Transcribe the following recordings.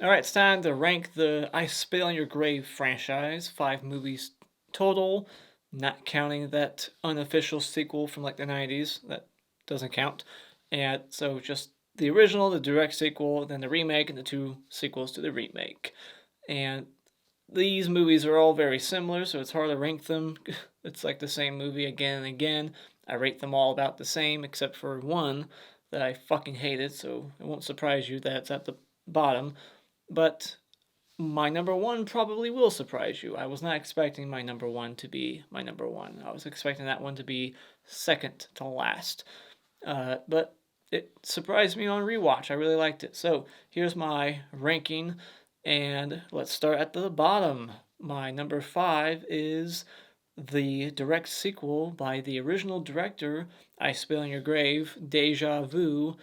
Alright, it's time to rank the I Spit on Your Grave franchise. 5 movies total, not counting that unofficial sequel from like the 90s. That doesn't count. And so just the original, the direct sequel, then the remake, and the 2 sequels to the remake. And these movies are all very similar, so it's hard to rank them. It's like the same movie again and again. I rate them all about the same, except for one that I fucking hated, so it won't surprise you that it's at the bottom. But my number one probably will surprise you. I was not expecting my number one to be my number one. I was expecting that one to be second to last. But it surprised me on rewatch. I really liked it. So here's my ranking, and let's start at the bottom. My number 5 is the direct sequel by the original director, I Spit on Your Grave, Deja Vu.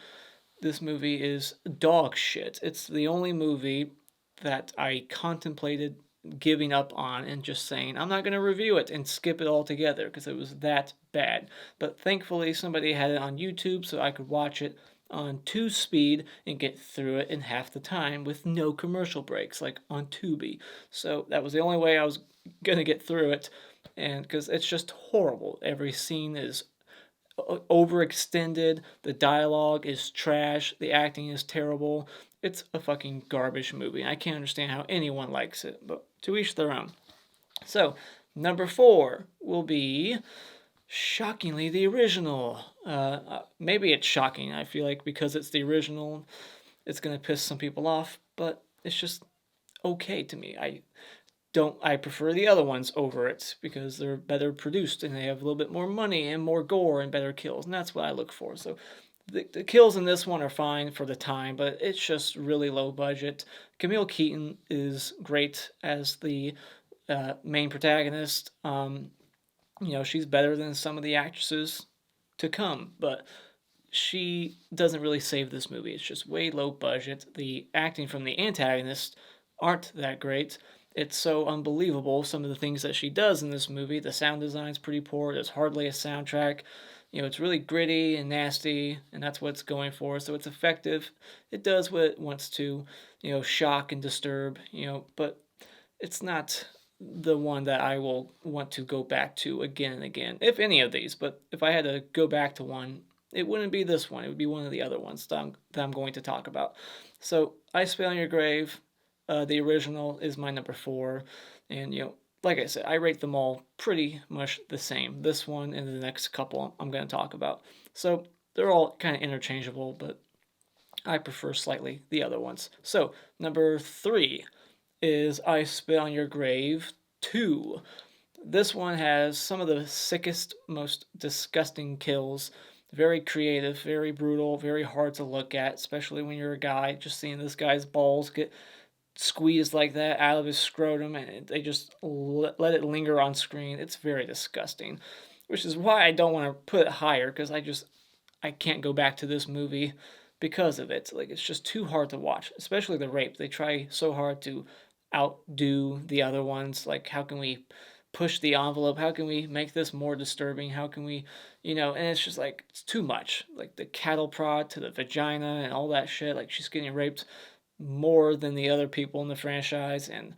This movie is dog shit. It's the only movie that I contemplated giving up on and just saying, I'm not going to review it and skip it altogether because it was that bad. But thankfully, somebody had it on YouTube so I could watch it on 2 speed and get through it in half the time with no commercial breaks, like on Tubi. So that was the only way I was going to get through it. And because it's just horrible. Every scene is overextended, the dialogue is trash, the acting is terrible. It's a fucking garbage movie. I can't understand how anyone likes it, but to each their own. So, number 4 will be shockingly the original. Maybe it's shocking, I feel like, because it's the original, it's gonna piss some people off, but it's just okay to me. I prefer the other ones over it because they're better produced and they have a little bit more money and more gore and better kills, and that's what I look for. So the kills in this one are fine for the time, but it's just really low budget. Camille Keaton is great as the main protagonist. She's better than some of the actresses to come, but she doesn't really save this movie. It's just way low budget. The acting from the antagonists aren't that great. It's so unbelievable, some of the things that she does in this movie. The sound design's pretty poor. There's hardly a soundtrack. It's really gritty and nasty, and that's what it's going for. So it's effective. It does what it wants to, shock and disturb, but it's not the one that I will want to go back to again and again, if any of these. But if I had to go back to one, it wouldn't be this one. It would be one of the other ones that I'm going to talk about. So, I Spit on Your Grave, the original, is my number 4. And, like I said, I rate them all pretty much the same. This one and the next couple I'm going to talk about. So, they're all kind of interchangeable, but I prefer slightly the other ones. So, number 3 is I Spit on Your Grave 2. This one has some of the sickest, most disgusting kills. Very creative, very brutal, very hard to look at, especially when you're a guy. Just seeing this guy's balls get squeezed like that out of his scrotum and they just let it linger on screen. It's very disgusting, which is why I don't want to put it higher because I can't go back to this movie because of it. Like, it's just too hard to watch, especially the rape. They try so hard to outdo the other ones. Like, how can we push the envelope? How can we make this more disturbing? How can we, and it's just like, it's too much. Like, the cattle prod to the vagina and all that shit. Like, she's getting raped more than the other people in the franchise and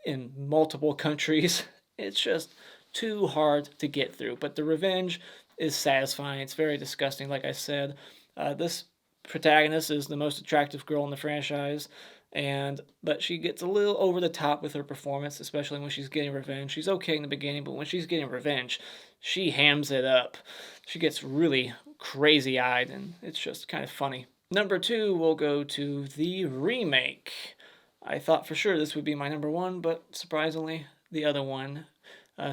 in multiple countries. It's just too hard to get through. But the revenge is satisfying. It's very disgusting, like I said. This protagonist is the most attractive girl in the franchise, but she gets a little over the top with her performance, especially when she's getting revenge. She's okay in the beginning, but when she's getting revenge, she hams it up. She gets really crazy-eyed, and it's just kind of funny. Number 2 will go to the remake. I thought for sure this would be my number 1, but surprisingly, the other one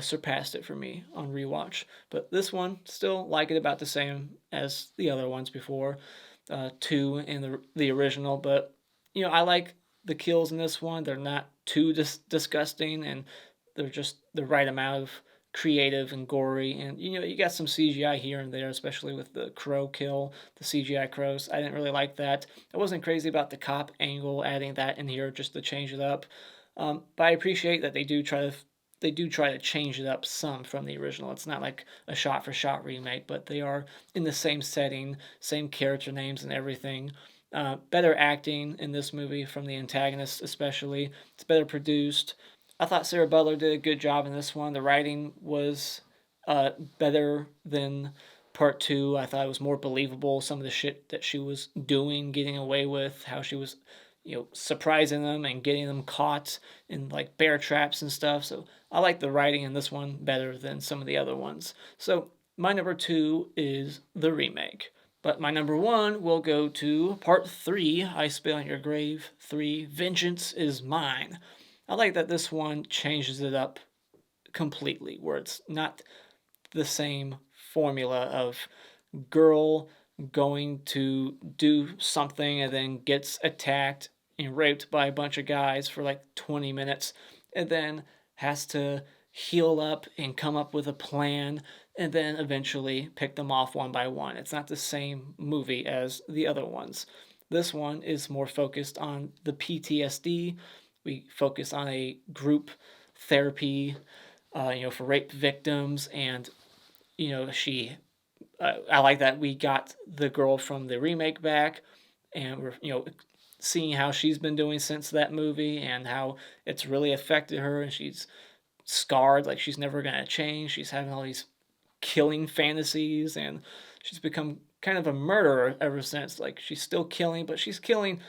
surpassed it for me on rewatch. But this one, still like it about the same as the other ones before, 2 in the original. But, I like the kills in this one. They're not too disgusting, and they're just the right amount of creative and gory. And, you got some CGI here and there, especially with the crow kill, the CGI crows. I didn't really like that. I wasn't crazy about the cop angle, adding that in here just to change it up. But I appreciate that they do try to change it up some from the original. It's not like a shot for shot remake, but they are in the same setting, same character names and everything. Better acting in this movie from the antagonist, especially. It's better produced. I thought Sarah Butler did a good job in this one. The writing was better than part two. I thought it was more believable. Some of the shit that she was doing, getting away with, how she was, surprising them and getting them caught in like bear traps and stuff. So I like the writing in this one better than some of the other ones. So my number two is the remake. But my number one will go to part three, I Spit on Your Grave 3, Vengeance is Mine. I like that this one changes it up completely, where it's not the same formula of girl going to do something and then gets attacked and raped by a bunch of guys for like 20 minutes and then has to heal up and come up with a plan and then eventually pick them off one by one. It's not the same movie as the other ones. This one is more focused on the PTSD. We focus on a group therapy, for rape victims, and she. I like that we got the girl from the remake back, and we're seeing how she's been doing since that movie and how it's really affected her, and she's scarred, like she's never gonna change. She's having all these killing fantasies, and she's become kind of a murderer ever since. Like she's still killing, but she's killing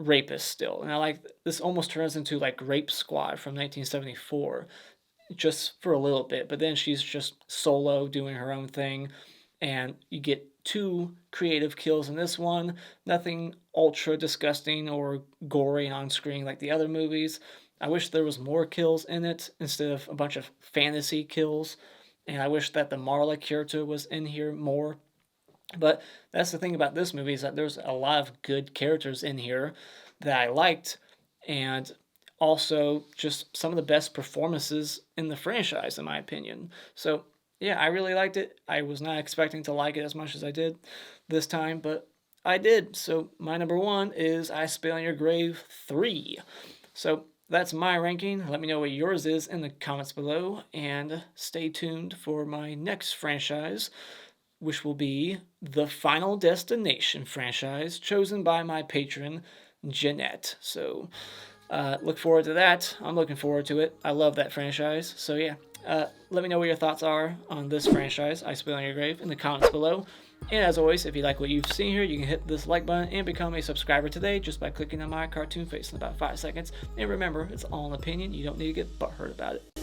rapists still. And I like this almost turns into like Rape Squad from 1974 just for a little bit, but then she's just solo doing her own thing, and you get two creative kills in this one. Nothing ultra disgusting or gory on screen like the other movies. I wish there was more kills in it instead of a bunch of fantasy kills, and I wish that the Marla character was in here more. But that's the thing about this movie, is that there's a lot of good characters in here that I liked, and also just some of the best performances in the franchise, in my opinion. So yeah, I really liked it. I was not expecting to like it as much as I did this time, but I did. So my number one is I Spit on Your Grave 3. So that's my ranking. Let me know what yours is in the comments below, and stay tuned for my next franchise, which will be the Final Destination franchise, chosen by my patron, Jeanette. So look forward to that. I'm looking forward to it. I love that franchise. So yeah, let me know what your thoughts are on this franchise, I Spit on Your Grave, in the comments below. And as always, if you like what you've seen here, you can hit this like button and become a subscriber today just by clicking on my cartoon face in about 5 seconds. And remember, it's all an opinion. You don't need to get butthurt about it.